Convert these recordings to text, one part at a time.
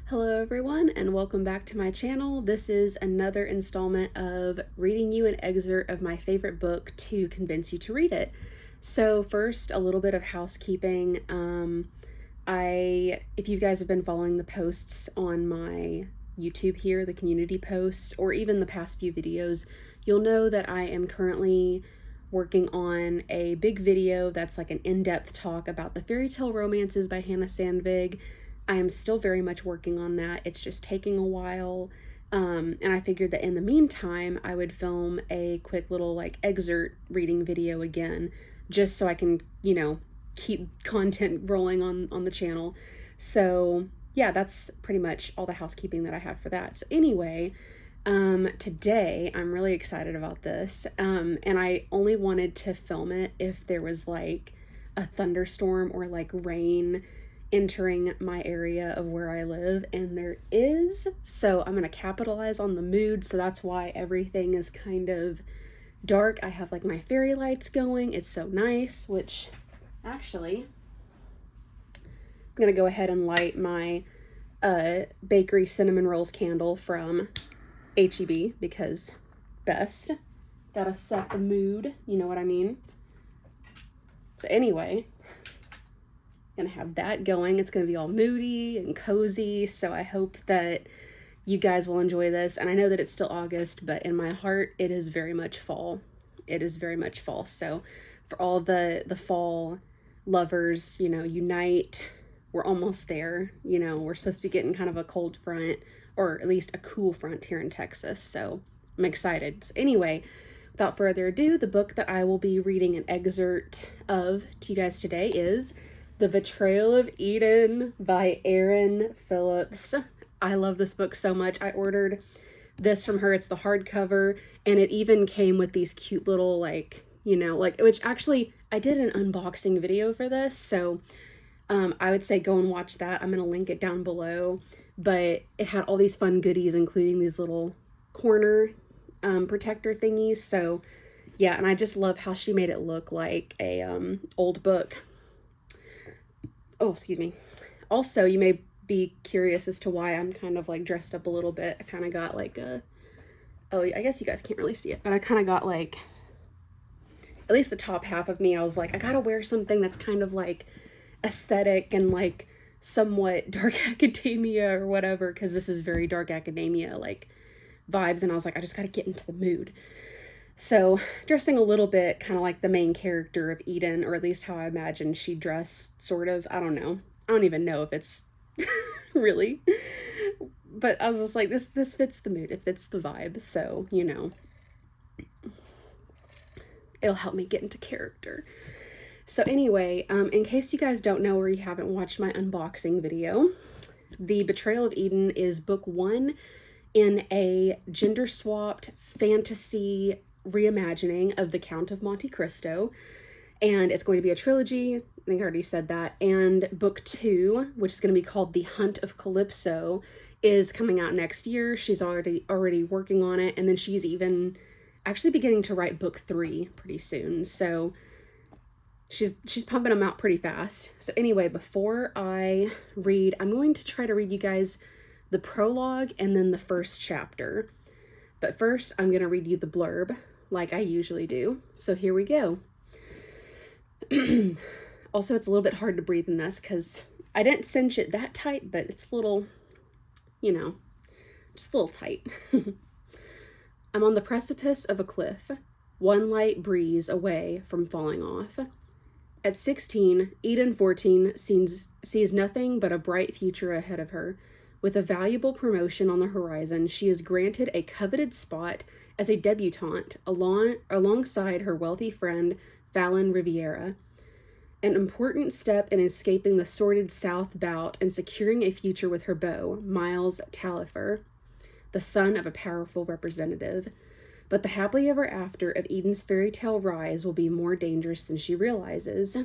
Hello everyone and welcome back to my channel. This is another installment of reading you an excerpt of my favorite book to convince you to read it. So first, a little bit of housekeeping. If you guys have been following the posts on my YouTube here, the community posts, or even the past few videos, you'll know that I am currently working on a big video that's like an in-depth talk about the fairy tale romances by Hannah Sandvig. I am still very much working on that. It's just taking a while. And I figured that in the meantime, I would film a quick little like excerpt reading video again, just so I can, keep content rolling on the channel. So yeah, that's pretty much all the housekeeping that I have for that. So anyway, today I'm really excited about this. And I only wanted to film it if there was like a thunderstorm or like rain entering my area of where I live, and there is, so I'm gonna capitalize on the mood. So that's why everything is kind of dark. I have like my fairy lights going. It's so nice, which actually I'm gonna go ahead and light my bakery cinnamon rolls candle from HEB because best. Gotta set the mood, you know what I mean? So anyway, gonna have that going. It's gonna be all moody and cozy, so I hope that you guys will enjoy this. And I know that it's still August, but in my heart it is very much fall. It is very much fall. So for all the fall lovers, unite. We're almost there. We're supposed to be getting kind of a cold front, or at least a cool front here in Texas, so I'm excited. So anyway, without further ado, the book that I will be reading an excerpt of to you guys today is The Betrayal of Eden by Erin Phillips. I love this book so much. I ordered this from her. It's the hardcover, and it even came with these cute little which actually I did an unboxing video for this, so I would say go and watch that. I'm going to link it down below, but it had all these fun goodies, including these little corner protector thingies. So yeah, and I just love how she made it look like a old book. Oh, excuse me. Also, you may be curious as to why I'm kind of like dressed up a little bit. I kind of got like I guess you guys can't really see it, but I kind of got like, at least the top half of me, I was like, I gotta wear something that's kind of like aesthetic and like somewhat dark academia or whatever, because this is very dark academia like vibes, and I was like, I just gotta get into the mood. So dressing a little bit kind of like the main character of Eden, or at least how I imagine she dressed, sort of. I don't know. I don't even know if it's really, but I was just like, this fits the mood. It fits the vibe. So, it'll help me get into character. So anyway, in case you guys don't know or you haven't watched my unboxing video, The Betrayal of Eden is book 1 in a gender-swapped fantasy reimagining of The Count of Monte Cristo, and it's going to be a trilogy. I think I already said that. And book 2, which is going to be called The Hunt of Calypso, is coming out next year. She's already working on it, and then she's even actually beginning to write book 3 pretty soon. So she's pumping them out pretty fast. So anyway, before I read, I'm going to try to read you guys the prologue and then the first chapter. But first, I'm going to read you the blurb like I usually do. So here we go. Also, it's a little bit hard to breathe in this because I didn't cinch it that tight, but it's a little, just a little tight. I'm on the precipice of a cliff, one light breeze away from falling off. At 16, Eden 14 sees nothing but a bright future ahead of her. With a valuable promotion on the horizon, she is granted a coveted spot as a debutante alongside her wealthy friend, Fallon Riviera. An important step in escaping the sordid South bout and securing a future with her beau, Miles Talifer, the son of a powerful representative. But the happily ever after of Eden's fairy tale rise will be more dangerous than she realizes.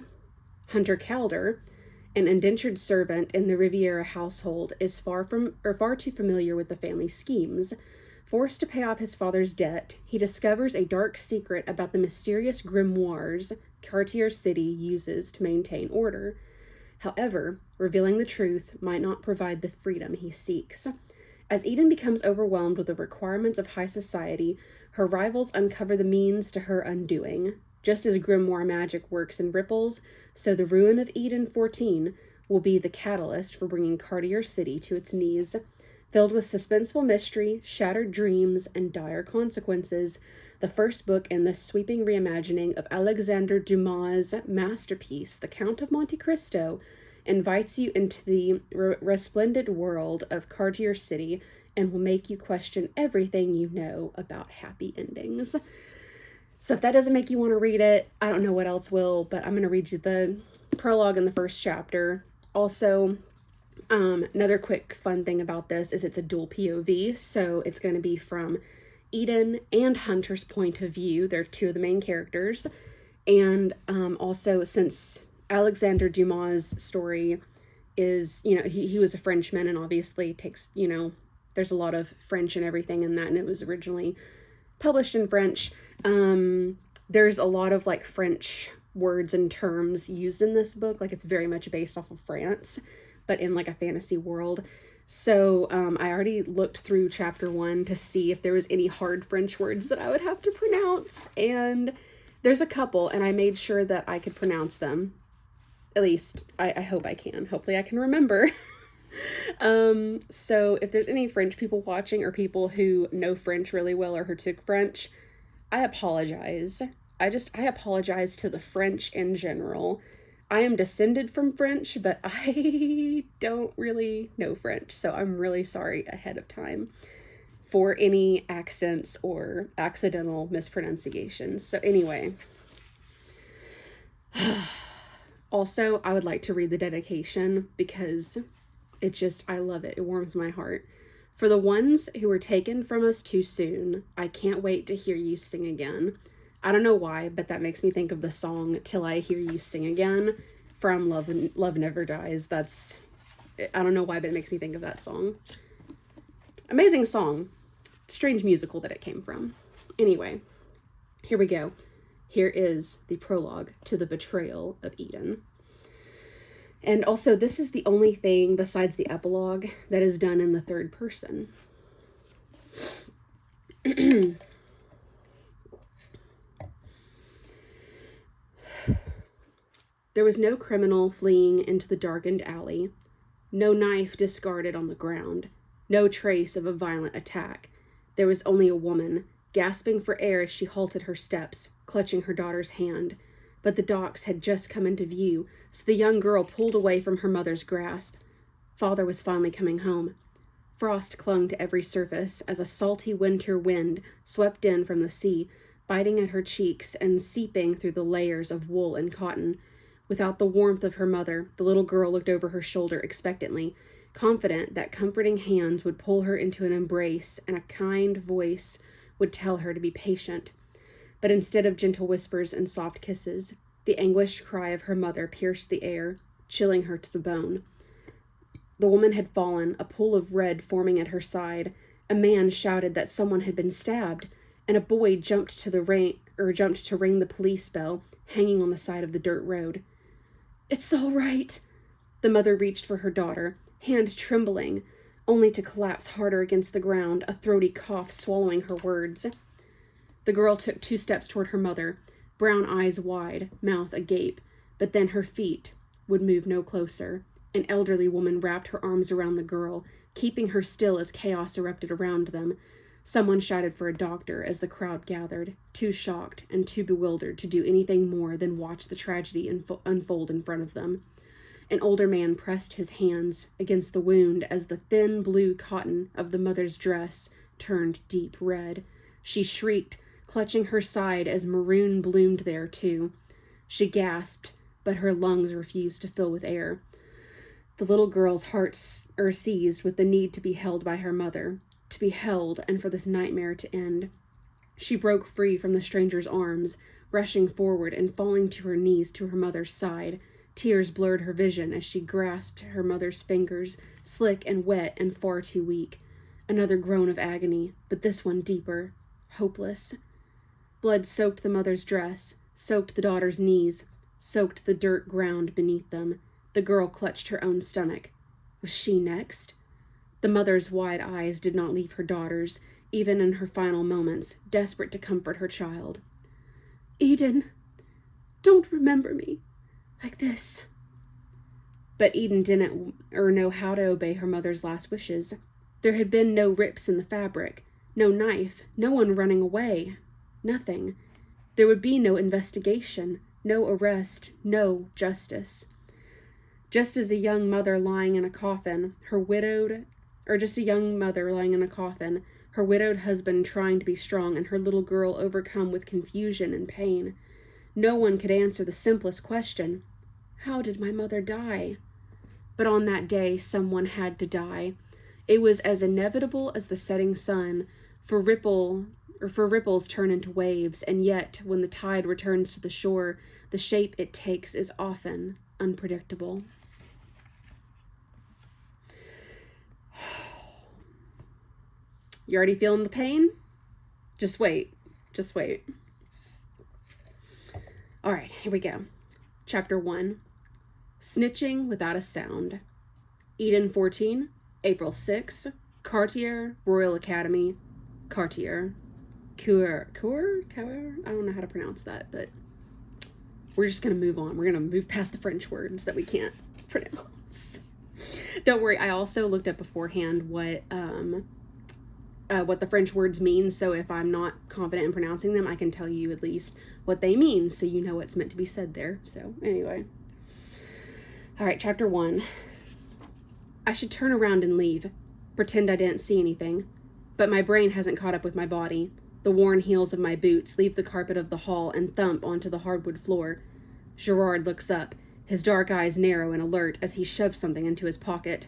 Hunter Calder, an indentured servant in the Riviera household, is far too familiar with the family's schemes. Forced to pay off his father's debt, he discovers a dark secret about the mysterious grimoires Cartier City uses to maintain order. However, revealing the truth might not provide the freedom he seeks. As Eden becomes overwhelmed with the requirements of high society, her rivals uncover the means to her undoing. Just as grimoire magic works in ripples, so the ruin of Eden 14 will be the catalyst for bringing Cartier City to its knees. Filled with suspenseful mystery, shattered dreams, and dire consequences, the first book in this sweeping reimagining of Alexander Dumas' masterpiece, The Count of Monte Cristo, invites you into the resplendent world of Cartier City and will make you question everything you know about happy endings. So if that doesn't make you want to read it, I don't know what else will, but I'm going to read you the prologue in the first chapter. Also, another quick fun thing about this is it's a dual POV, so it's going to be from Eden and Hunter's point of view. They're two of the main characters. And also, since Alexander Dumas' story is, he was a Frenchman, and obviously takes, there's a lot of French and everything in that, and it was originally published in French. There's a lot of like French words and terms used in this book. Like, it's very much based off of France, but in like a fantasy world. So I already looked through chapter 1 to see if there was any hard French words that I would have to pronounce, and there's a couple, and I made sure that I could pronounce them. At least I hope I can. Hopefully I can remember. So if there's any French people watching, or people who know French really well or who took French, I apologize. I apologize to the French in general. I am descended from French, but I don't really know French, so I'm really sorry ahead of time for any accents or accidental mispronunciations. So anyway, also, I would like to read the dedication because I love it. It warms my heart. For the ones who were taken from us too soon, I can't wait to hear you sing again. I don't know why, but that makes me think of the song Till I Hear You Sing Again from Love Never Dies. I don't know why, but it makes me think of that song. Amazing song. Strange musical that it came from. Anyway, here we go. Here is the prologue to The Betrayal of Eden. And also, this is the only thing besides the epilogue that is done in the third person. There was no criminal fleeing into the darkened alley, no knife discarded on the ground, no trace of a violent attack. There was only a woman, gasping for air as she halted her steps, clutching her daughter's hand. But the docks had just come into view, so the young girl pulled away from her mother's grasp. Father was finally coming home. Frost clung to every surface as a salty winter wind swept in from the sea, biting at her cheeks and seeping through the layers of wool and cotton. Without the warmth of her mother, the little girl looked over her shoulder expectantly, confident that comforting hands would pull her into an embrace and a kind voice would tell her to be patient. But instead of gentle whispers and soft kisses, the anguished cry of her mother pierced the air, chilling her to the bone. The woman had fallen, a pool of red forming at her side. A man shouted that someone had been stabbed, and a boy jumped to ring the police bell hanging on the side of the dirt road. "It's all right." The mother reached for her daughter, hand trembling, only to collapse harder against the ground, a throaty cough swallowing her words. The girl took 2 steps toward her mother, brown eyes wide, mouth agape, but then her feet would move no closer. An elderly woman wrapped her arms around the girl, keeping her still as chaos erupted around them. Someone shouted for a doctor as the crowd gathered, too shocked and too bewildered to do anything more than watch the tragedy unfold in front of them. An older man pressed his hands against the wound as the thin blue cotton of the mother's dress turned deep red. She shrieked, clutching her side as maroon bloomed there too. She gasped, but her lungs refused to fill with air. The little girl's heart seized with the need to be held by her mother, to be held and for this nightmare to end. She broke free from the stranger's arms, rushing forward and falling to her knees to her mother's side. Tears blurred her vision as she grasped her mother's fingers, slick and wet and far too weak. Another groan of agony, but this one deeper, hopeless. Blood soaked the mother's dress, soaked the daughter's knees, soaked the dirt ground beneath them. The girl clutched her own stomach. Was she next? The mother's wide eyes did not leave her daughter's, even in her final moments, desperate to comfort her child. Eden, don't remember me like this. But Eden didn't know how to obey her mother's last wishes. There had been no rips in the fabric, no knife, no one running away, nothing. There would be no investigation, no arrest, no justice. Just as a young mother lying in a coffin, her widowed husband trying to be strong, and her little girl overcome with confusion and pain. No one could answer the simplest question. How did my mother die? But on that day, someone had to die. It was as inevitable as the setting sun, for ripples turn into waves, and yet, when the tide returns to the shore, the shape it takes is often unpredictable. You already feeling the pain? Just wait. All right, here we go. Chapter 1. Snitching Without a Sound. Eden 14, April 6, Cartier, Royal Academy, Cartier. Cour? I don't know how to pronounce that, but we're just going to move on. We're going to move past the French words that we can't pronounce. Don't worry, I also looked up beforehand what the French words mean, so if I'm not confident in pronouncing them, I can tell you at least what they mean, so you know what's meant to be said there. So, anyway. All right, chapter 1. I should turn around and leave, pretend I didn't see anything, but my brain hasn't caught up with my body. The worn heels of my boots leave the carpet of the hall and thump onto the hardwood floor. Gerard looks up, his dark eyes narrow and alert as he shoves something into his pocket.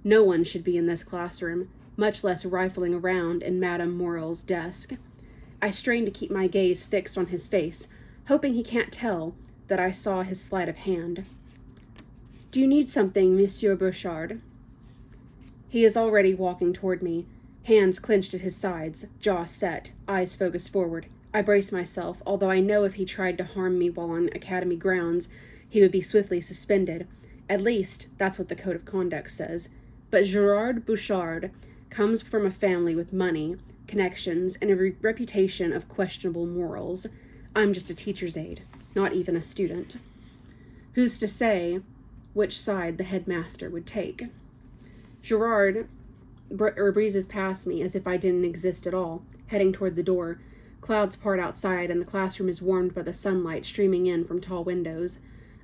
No one should be in this classroom, much less rifling around in Madame Morel's desk. I strain to keep my gaze fixed on his face, hoping he can't tell that I saw his sleight of hand. Do you need something, Monsieur Bouchard? He is already walking toward me, hands clenched at his sides, jaw set, eyes focused forward. I brace myself, although I know if he tried to harm me while on academy grounds, he would be swiftly suspended. At least, that's what the Code of Conduct says. But Gerard Bouchard comes from a family with money, connections, and a reputation of questionable morals. I'm just a teacher's aide, not even a student. Who's to say which side the headmaster would take? Gerard breezes past me as if I didn't exist at all, heading toward the door. Clouds part outside, and the classroom is warmed by the sunlight streaming in from tall windows.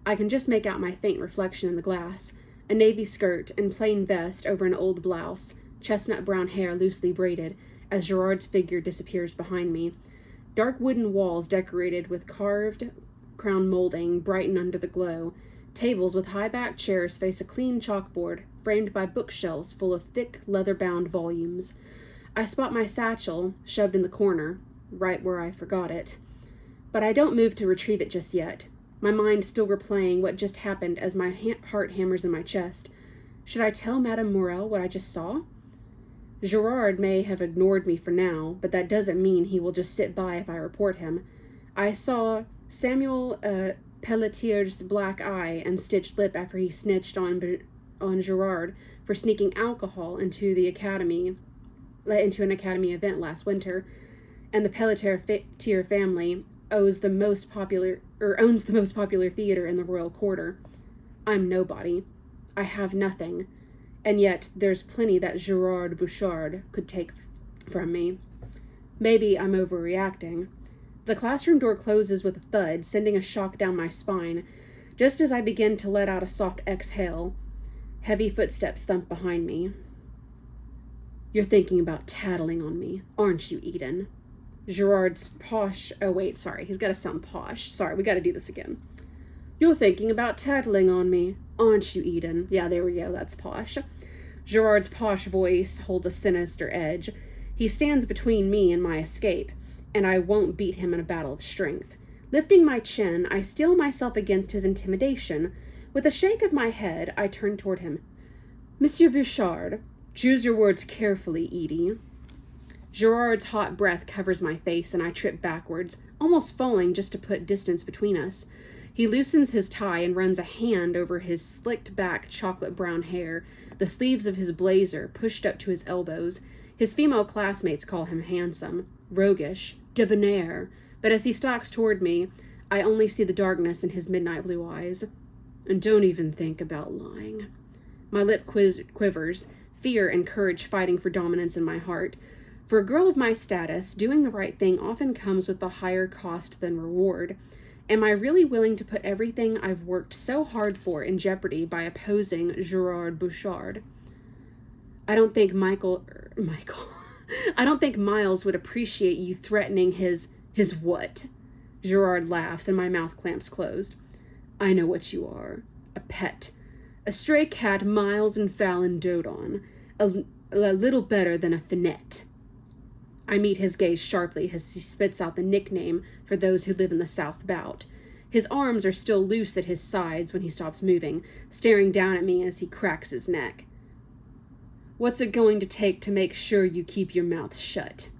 I can just make out my faint reflection in the glass, a navy skirt and plain vest over an old blouse, chestnut brown hair loosely braided, as Gerard's figure disappears behind me. Dark wooden walls decorated with carved crown molding brighten under the glow. Tables with high-backed chairs face a clean chalkboard, framed by bookshelves full of thick, leather-bound volumes. I spot my satchel, shoved in the corner, right where I forgot it. But I don't move to retrieve it just yet, my mind still replaying what just happened as my heart hammers in my chest. Should I tell Madame Morel what I just saw? Gerard may have ignored me for now, but that doesn't mean he will just sit by if I report him. I saw Samuel Pelletier's black eye and stitched lip after he snitched on Gerard for sneaking alcohol into an academy event last winter, and the Pelletier family owns the most popular theater in the royal quarter. I'm nobody. I have nothing, and yet there's plenty that Gerard Bouchard could take from me. Maybe I'm overreacting. The classroom door closes with a thud, sending a shock down my spine. Just as I begin to let out a soft exhale, heavy footsteps thump behind me. You're thinking about tattling on me, aren't you, Eden? Gerard's posh... Oh, wait, sorry. He's got to sound posh. Sorry, we got to do this again. You're thinking about tattling on me, aren't you, Eden? Yeah, there we go. That's posh. Gerard's posh voice holds a sinister edge. He stands between me and my escape, and I won't beat him in a battle of strength. Lifting my chin, I steel myself against his intimidation. With a shake of my head, I turn toward him. Monsieur Bouchard, choose your words carefully, Edie. Gerard's hot breath covers my face, and I trip backwards, almost falling just to put distance between us. He loosens his tie and runs a hand over his slicked back chocolate brown hair, the sleeves of his blazer pushed up to his elbows. His female classmates call him handsome, roguish, debonair, but as he stalks toward me, I only see the darkness in his midnight blue eyes. And don't even think about lying. My lip quivers, fear and courage fighting for dominance in my heart. For a girl of my status, doing the right thing often comes with a higher cost than reward. Am I really willing to put everything I've worked so hard for in jeopardy by opposing Gerard Bouchard? I don't think I don't think Miles would appreciate you threatening his what? Gerard laughs and my mouth clamps closed. I know what you are. A pet. A stray cat Miles and Fallon dote on. A little better than a finette. I meet his gaze sharply as he spits out the nickname for those who live in the South Bout. His arms are still loose at his sides when he stops moving, staring down at me as he cracks his neck. What's it going to take to make sure you keep your mouth shut?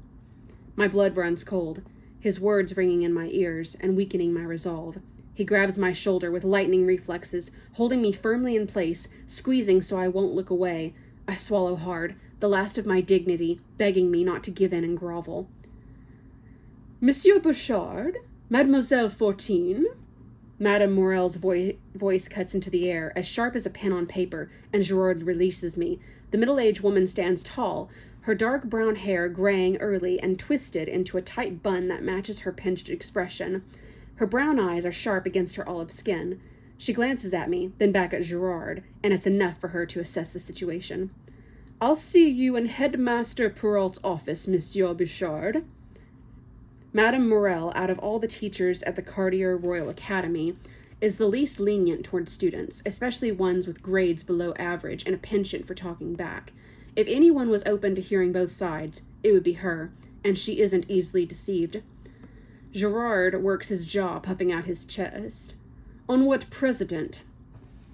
My blood runs cold, his words ringing in my ears and weakening my resolve. He grabs my shoulder with lightning reflexes, holding me firmly in place, squeezing so I won't look away. I swallow hard, the last of my dignity, begging me not to give in and grovel. Monsieur Bouchard? Mademoiselle Fortine? Madame Morel's voice cuts into the air, as sharp as a pen on paper, and Gerard releases me. The middle-aged woman stands tall, her dark brown hair graying early and twisted into a tight bun that matches her pinched expression. Her brown eyes are sharp against her olive skin. She glances at me, then back at Gerard, and it's enough for her to assess the situation. I'll see you in Headmaster Perrault's office, Monsieur Bouchard. Madame Morel, out of all the teachers at the Cartier Royal Academy, is the least lenient towards students, especially ones with grades below average and a penchant for talking back. If anyone was open to hearing both sides, it would be her, and she isn't easily deceived. Gerard works his jaw, puffing out his chest. On what president?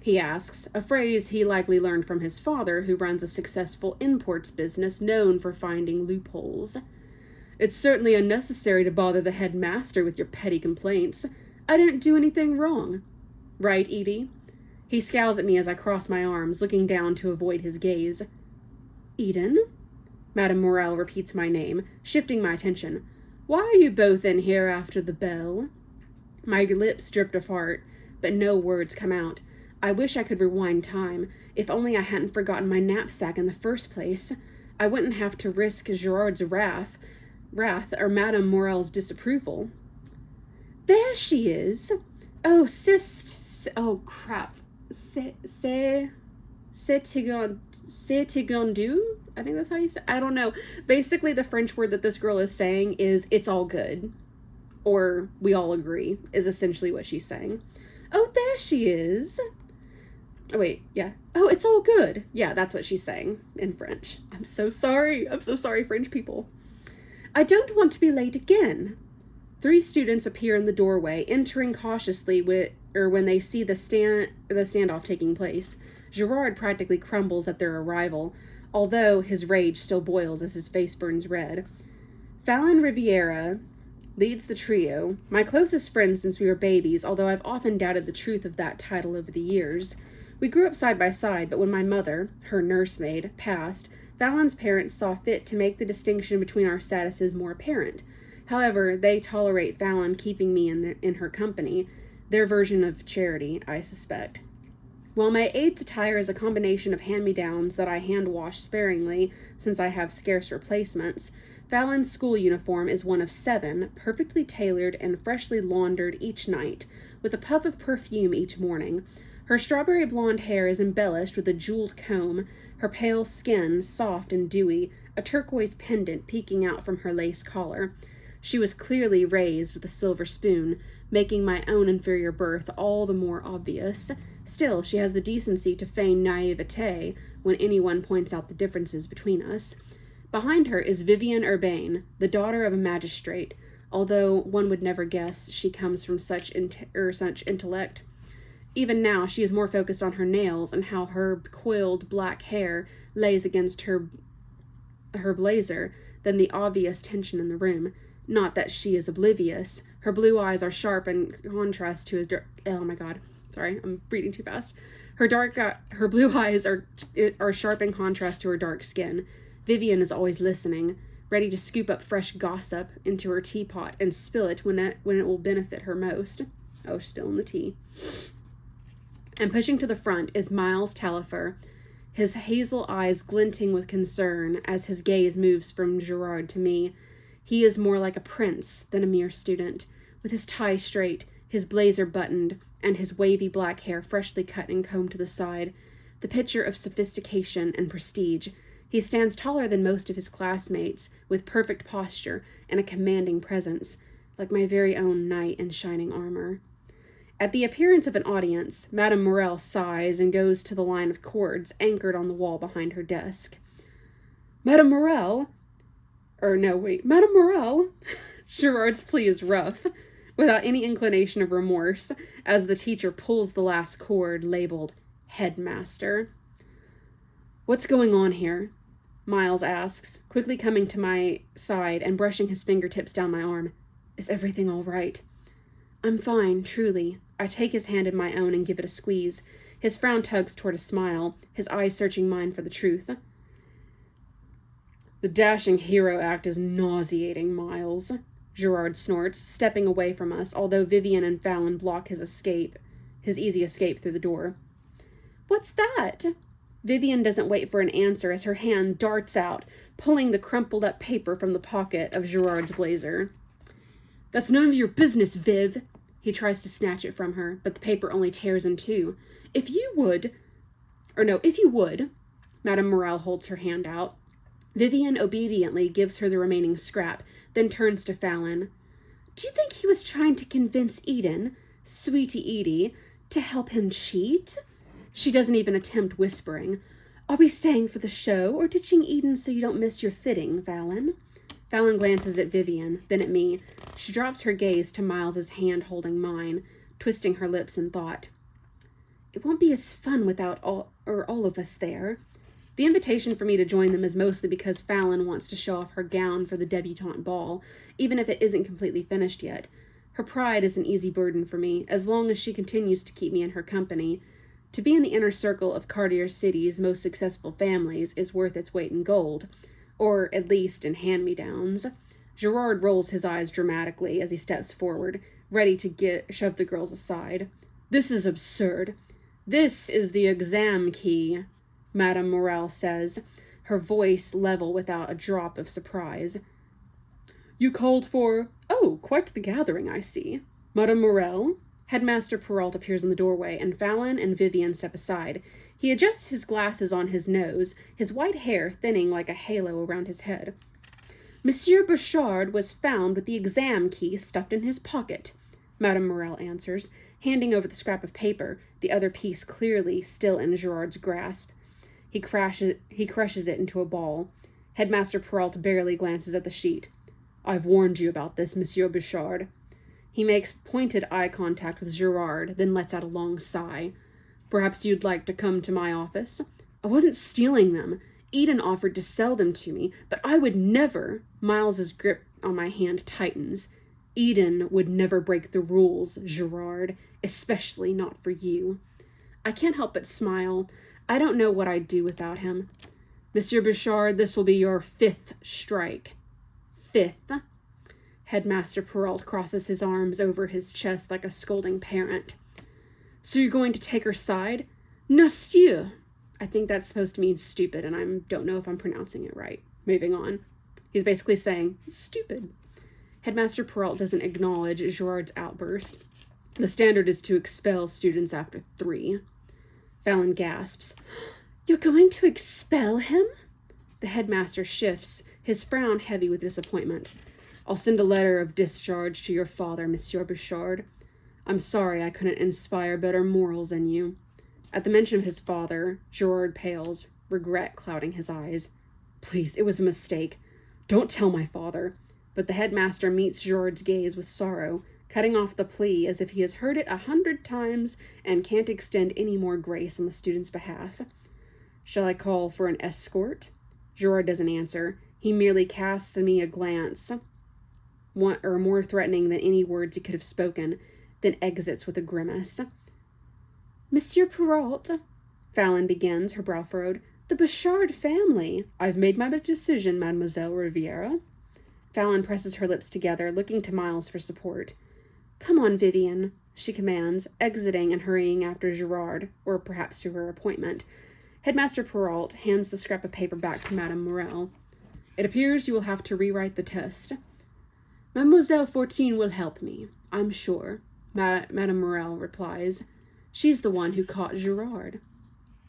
He asks, a phrase he likely learned from his father, who runs a successful imports business known for finding loopholes. It's certainly unnecessary to bother the headmaster with your petty complaints. I didn't do anything wrong. Right, Edie? He scowls at me as I cross my arms, looking down to avoid his gaze. Eden? Madame Morel repeats my name, shifting my attention. Why are you both in here after the bell? My lips drift apart, but no words come out. I wish I could rewind time. If only I hadn't forgotten my knapsack in the first place. I wouldn't have to risk Gerard's wrath or Madame Morel's disapproval. There she is. Oh, oh, crap. C'est tigondu? I think that's how you say it. I don't know. Basically, the French word that this girl is saying is, it's all good. Or, we all agree, is essentially what she's saying. Oh, there she is. Oh, wait, yeah. Oh, it's all good. Yeah, that's what she's saying in French. I'm so sorry. I'm so sorry, French people. I don't want to be late again. 3 students appear in the doorway, entering cautiously when they see the standoff taking place. Gerard practically crumbles at their arrival, although his rage still boils as his face burns red. Fallon Riviera leads the trio, my closest friend since we were babies, although I've often doubted the truth of that title over the years. We grew up side by side, but when my mother, her nursemaid, passed, Fallon's parents saw fit to make the distinction between our statuses more apparent. However, they tolerate Fallon keeping me in her company, their version of charity, I suspect. While my aide's attire is a combination of hand-me-downs that I hand-wash sparingly since I have scarce replacements, Fallon's school uniform is one of 7, perfectly tailored and freshly laundered each night, with a puff of perfume each morning. Her strawberry blonde hair is embellished with a jeweled comb, her pale skin soft and dewy, a turquoise pendant peeking out from her lace collar. She was clearly raised with a silver spoon, making my own inferior birth all the more obvious. Still, she has the decency to feign naivete when anyone points out the differences between us. Behind her is Vivienne Urbain, the daughter of a magistrate, although one would never guess she comes from such intellect. Even now, she is more focused on her nails and how her coiled black hair lays against her blazer than the obvious tension in the room. Not that she is oblivious, Her blue eyes are sharp in contrast to his oh my god, sorry, I'm reading too fast. Her blue eyes are sharp in contrast to her dark skin. Vivian is always listening, ready to scoop up fresh gossip into her teapot and spill it when it will benefit her most. Oh, spilling the tea. And pushing to the front is Miles Taillefer, his hazel eyes glinting with concern as his gaze moves from Gerard to me. He is more like a prince than a mere student, with his tie straight, his blazer buttoned, and his wavy black hair freshly cut and combed to the side, the picture of sophistication and prestige. He stands taller than most of his classmates, with perfect posture and a commanding presence, like my very own knight in shining armor. At the appearance of an audience, Madame Morel sighs and goes to the line of cords anchored on the wall behind her desk. Madame Morel? Madame Morel? Gerard's plea is rough, without any inclination of remorse, as the teacher pulls the last cord labeled Headmaster. What's going on here? Miles asks, quickly coming to my side and brushing his fingertips down my arm. Is everything all right? I'm fine, truly. I take his hand in my own and give it a squeeze. His frown tugs toward a smile, his eyes searching mine for the truth. The dashing hero act is nauseating, Miles, Gerard snorts, stepping away from us, although Vivian and Fallon block his easy escape through the door. What's that? Vivian doesn't wait for an answer as her hand darts out, pulling the crumpled up paper from the pocket of Gerard's blazer. That's none of your business, Viv. He tries to snatch it from her, but the paper only tears in two. If you would, Madame Morel holds her hand out. Vivian obediently gives her the remaining scrap, then turns to Fallon. Do you think he was trying to convince Eden, Sweetie Edie, to help him cheat? She doesn't even attempt whispering. Are we staying for the show, or ditching Eden so you don't miss your fitting, Fallon? Fallon glances at Vivian, then at me. She drops her gaze to Miles's hand holding mine, twisting her lips in thought. It won't be as fun without all of us there. The invitation for me to join them is mostly because Fallon wants to show off her gown for the debutante ball, even if it isn't completely finished yet. Her pride is an easy burden for me, as long as she continues to keep me in her company. To be in the inner circle of Cartier City's most successful families is worth its weight in gold, or at least in hand-me-downs. Gerard rolls his eyes dramatically as he steps forward, ready to shove the girls aside. This is absurd. This is the exam key, Madame Morel says, her voice level without a drop of surprise. You called for... Oh, quite the gathering, I see. Madame Morel? Headmaster Perrault appears in the doorway, and Fallon and Vivian step aside. He adjusts his glasses on his nose, his white hair thinning like a halo around his head. Monsieur Bouchard was found with the exam key stuffed in his pocket, Madame Morel answers, handing over the scrap of paper, the other piece clearly still in Gerard's grasp. He crushes it into a ball. Headmaster Perrault barely glances at the sheet. I've warned you about this, Monsieur Bouchard. He makes pointed eye contact with Gerard, then lets out a long sigh. Perhaps you'd like to come to my office? I wasn't stealing them. Eden offered to sell them to me, but I would never. Miles's grip on my hand tightens. Eden would never break the rules, Gerard, especially not for you. I can't help but smile. I don't know what I'd do without him. Monsieur Bouchard, this will be your 5th strike. 5th? Headmaster Perrault crosses his arms over his chest like a scolding parent. So you're going to take her side? Monsieur! I think that's supposed to mean stupid, and I don't know if I'm pronouncing it right. Moving on. He's basically saying, stupid. Headmaster Perrault doesn't acknowledge Gerard's outburst. The standard is to expel students after 3. Fallon gasps. You're going to expel him? The headmaster shifts, his frown heavy with disappointment. I'll send a letter of discharge to your father, Monsieur Bouchard. I'm sorry I couldn't inspire better morals in you. At the mention of his father, Gerard pales, regret clouding his eyes. Please, it was a mistake. Don't tell my father. But the headmaster meets Gerard's gaze with sorrow, cutting off the plea as if he has heard it 100 times and can't extend any more grace on the student's behalf. Shall I call for an escort? Gerard doesn't answer. He merely casts me a glance. more threatening than any words he could have spoken, then exits with a grimace. Monsieur Perrault, Fallon begins, her brow furrowed. The Bouchard family. I've made my decision, Mademoiselle Riviera. Fallon presses her lips together, looking to Miles for support. Come on, Vivian, she commands, exiting and hurrying after Gerard, or perhaps to her appointment. Headmaster Perrault hands the scrap of paper back to Madame Morel. It appears you will have to rewrite the test. Mademoiselle Fortine will help me, I'm sure, Madame Morel replies. She's the one who caught Gerard.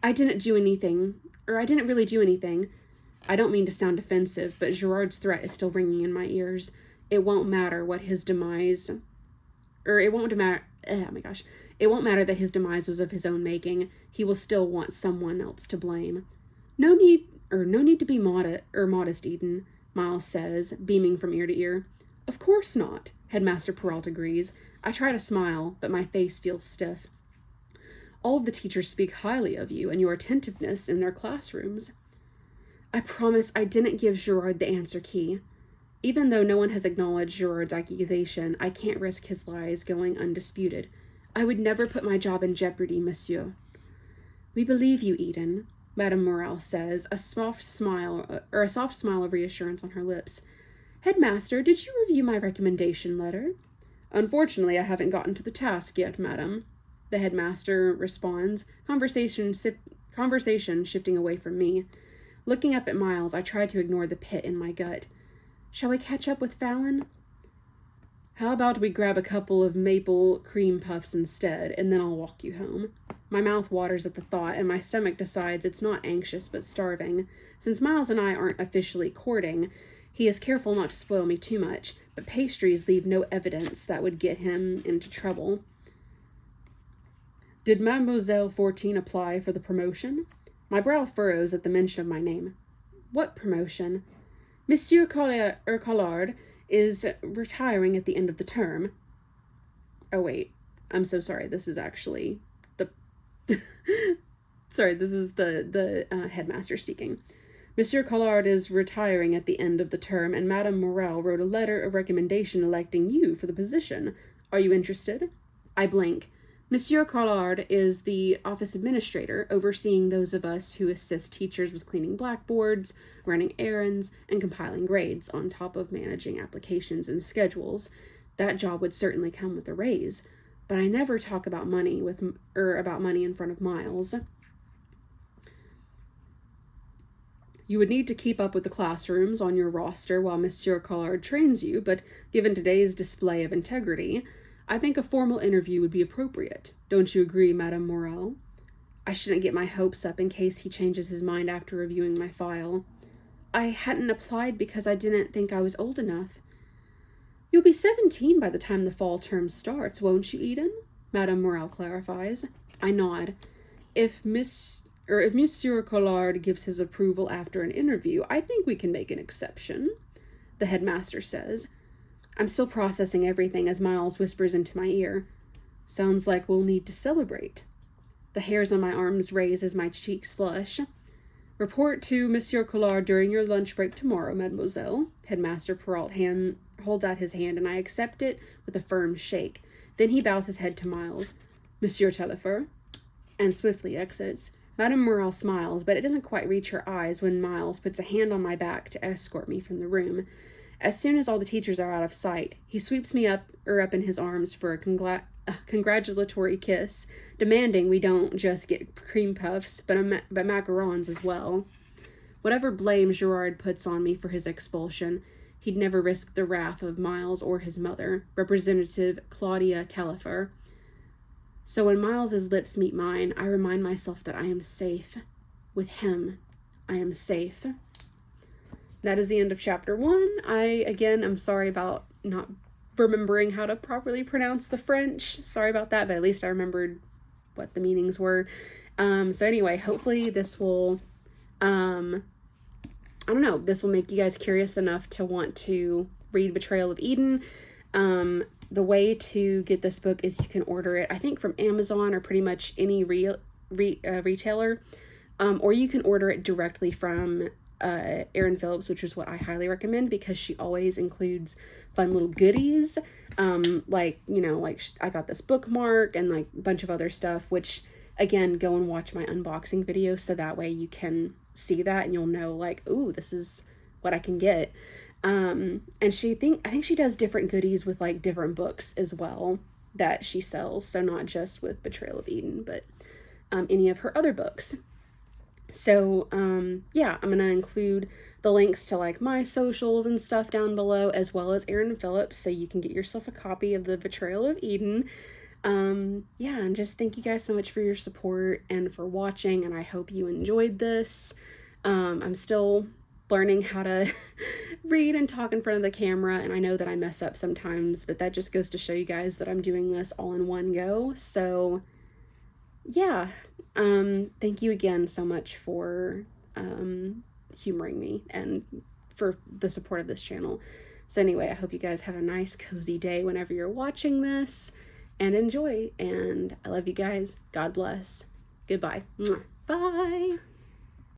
I didn't really do anything. I don't mean to sound offensive, but Gerard's threat is still ringing in my ears. It won't matter what his demise... it won't matter that his demise was of his own making. He will still want someone else to blame. No need to be modest, Eden, Miles says, beaming from ear to ear. Of course not, Headmaster Perrault agrees. I try to smile, but my face feels stiff. All of the teachers speak highly of you and your attentiveness in their classrooms. I promise I didn't give Gerard the answer key. Even though no one has acknowledged Gerard's accusation, I can't risk his lies going undisputed. I would never put my job in jeopardy, monsieur. We believe you, Eden, Madame Morel says, a soft smile of reassurance on her lips. Headmaster, did you review my recommendation letter? Unfortunately, I haven't gotten to the task yet, madam. The headmaster responds, conversation shifting away from me. Looking up at Miles, I try to ignore the pit in my gut. Shall we catch up with Fallon? How about we grab a couple of maple cream puffs instead, and then I'll walk you home. My mouth waters at the thought, and my stomach decides it's not anxious but starving. Since Miles and I aren't officially courting, he is careful not to spoil me too much, but pastries leave no evidence that would get him into trouble. Did Mademoiselle Fortine apply for the promotion? My brow furrows at the mention of my name. What promotion? Monsieur Collard is retiring at the end of the term. Oh, wait. I'm so sorry. This is actually the... Sorry, this is the headmaster speaking. Monsieur Collard is retiring at the end of the term, and Madame Morel wrote a letter of recommendation electing you for the position. Are you interested? I blink. Monsieur Collard is the office administrator, overseeing those of us who assist teachers with cleaning blackboards, running errands, and compiling grades, on top of managing applications and schedules. That job would certainly come with a raise, but I never talk about money in front of Miles. You would need to keep up with the classrooms on your roster while Monsieur Collard trains you, but given today's display of integrity, I think a formal interview would be appropriate. Don't you agree, Madame Morel? I shouldn't get my hopes up in case he changes his mind after reviewing my file. I hadn't applied because I didn't think I was old enough. You'll be 17 by the time the fall term starts, won't you, Eden? Madame Morel clarifies. I nod. If Monsieur Collard gives his approval after an interview, I think we can make an exception, the headmaster says. I'm still processing everything as Miles whispers into my ear. Sounds like we'll need to celebrate. The hairs on my arms raise as my cheeks flush. Report to Monsieur Collard during your lunch break tomorrow, mademoiselle. Headmaster Perrault holds out his hand, and I accept it with a firm shake. Then he bows his head to Miles. Monsieur Tellifer, and swiftly exits. Madame Morel smiles, but it doesn't quite reach her eyes when Miles puts a hand on my back to escort me from the room. As soon as all the teachers are out of sight, he sweeps me up in his arms for a congratulatory kiss, demanding we don't just get cream puffs, but macarons as well. Whatever blame Gerard puts on me for his expulsion, he'd never risk the wrath of Miles or his mother, Representative Claudia Tellifer. So when Miles's lips meet mine, I remind myself that I am safe. With him, I am safe. That is the end of chapter 1. I'm sorry about not remembering how to properly pronounce the French. Sorry about that, but at least I remembered what the meanings were. So anyway, hopefully this will, this will make you guys curious enough to want to read Betrayal of Eden. The way to get this book is you can order it, I think, from Amazon or pretty much any retailer, or you can order it directly from Erin Phillips, which is what I highly recommend because she always includes fun little goodies. Like, I got this bookmark and like a bunch of other stuff, which again, go and watch my unboxing video so that way you can see that and you'll know like, ooh, this is what I can get. And I think she does different goodies with like different books as well that she sells. So not just with Betrayal of Eden, but any of her other books. So, yeah, I'm going to include the links to like my socials and stuff down below, as well as Erin Phillips, so you can get yourself a copy of the Betrayal of Eden. Yeah, and just thank you guys so much for your support and for watching, and I hope you enjoyed this. I'm still learning how to read and talk in front of the camera, and I know that I mess up sometimes, but that just goes to show you guys that I'm doing this all in one go. So yeah, thank you again so much for humoring me and for the support of this channel. So anyway, I hope you guys have a nice cozy day whenever you're watching this, and enjoy, and I love you guys. God bless. Goodbye. Bye.